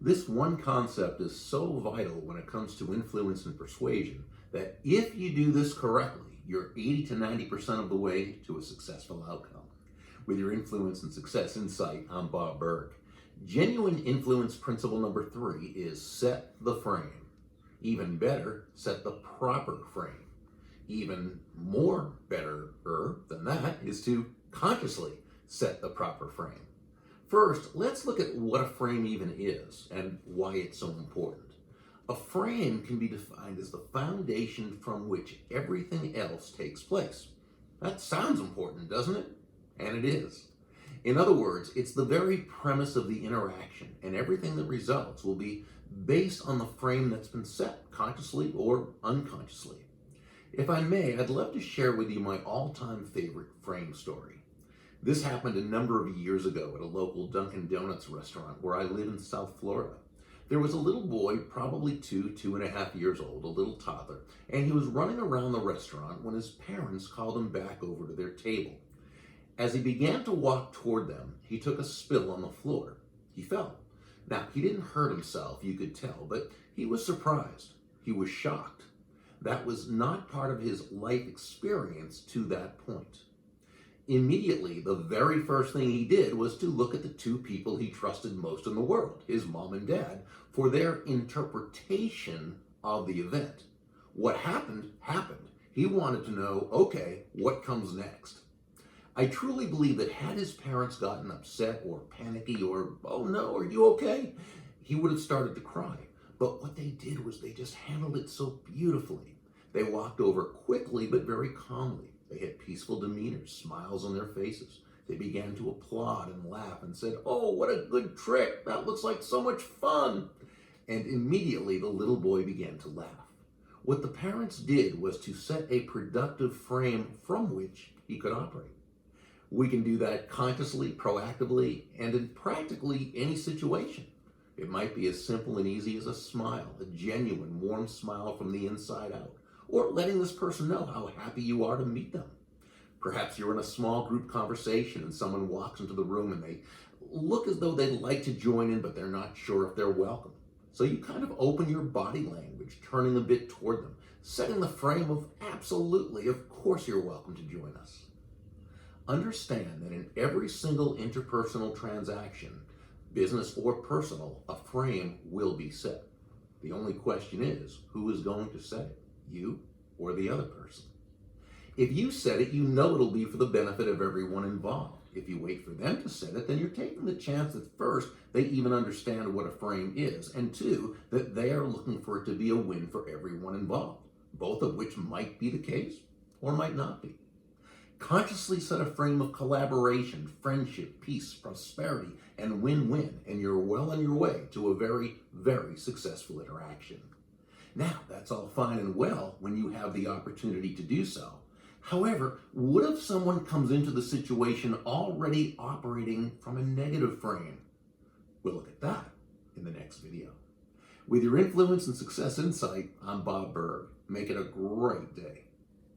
This one concept is so vital when it comes to influence and persuasion that if you do this correctly, you're 80 to 90% of the way to a successful outcome. With your Influence and Success Insight, I'm Bob Berg. Genuine influence principle number 3 is set the frame. Even better, set the proper frame. Even more better than that is to consciously set the proper frame. First, let's look at what a frame even is and why it's so important. A frame can be defined as the foundation from which everything else takes place. That sounds important, doesn't it? And it is. In other words, it's the very premise of the interaction, and everything that results will be based on the frame that's been set, consciously or unconsciously. If I may, I'd love to share with you my all-time favorite frame story. This happened a number of years ago at a local Dunkin' Donuts restaurant where I live in South Florida. There was a little boy, probably 2.5 years old, a little toddler, and he was running around the restaurant when his parents called him back over to their table. As he began to walk toward them, he took a spill on the floor. He fell. Now, he didn't hurt himself, you could tell, but he was surprised. He was shocked. That was not part of his life experience to that point. Immediately, the very first thing he did was to look at the two people he trusted most in the world, his mom and dad, for their interpretation of the event. What happened, happened. He wanted to know, okay, what comes next? I truly believe that had his parents gotten upset or panicky or, oh no, are you okay? He would have started to cry. But what they did was they just handled it so beautifully. They walked over quickly but very calmly. They had peaceful demeanors, smiles on their faces. They began to applaud and laugh and said, oh, what a good trick. That looks like so much fun. And immediately the little boy began to laugh. What the parents did was to set a productive frame from which he could operate. We can do that consciously, proactively, and in practically any situation. It might be as simple and easy as a smile, a genuine, warm smile from the inside out, or letting this person know how happy you are to meet them. Perhaps you're in a small group conversation and someone walks into the room and they look as though they'd like to join in, but they're not sure if they're welcome. So you kind of open your body language, turning a bit toward them, setting the frame of absolutely, of course you're welcome to join us. Understand that in every single interpersonal transaction, business or personal, a frame will be set. The only question is, who is going to set it? You or the other person? If you set it, you know it'll be for the benefit of everyone involved. If you wait for them to set it, then you're taking the chance that first, they even understand what a frame is, and two, that they are looking for it to be a win for everyone involved, both of which might be the case or might not be. Consciously set a frame of collaboration, friendship, peace, prosperity, and win-win, and you're well on your way to a very, very successful interaction. Now, that's all fine and well when you have the opportunity to do so. However, what if someone comes into the situation already operating from a negative frame? We'll look at that in the next video. With your Influence and Success Insight, I'm Bob Berg. Make it a great day.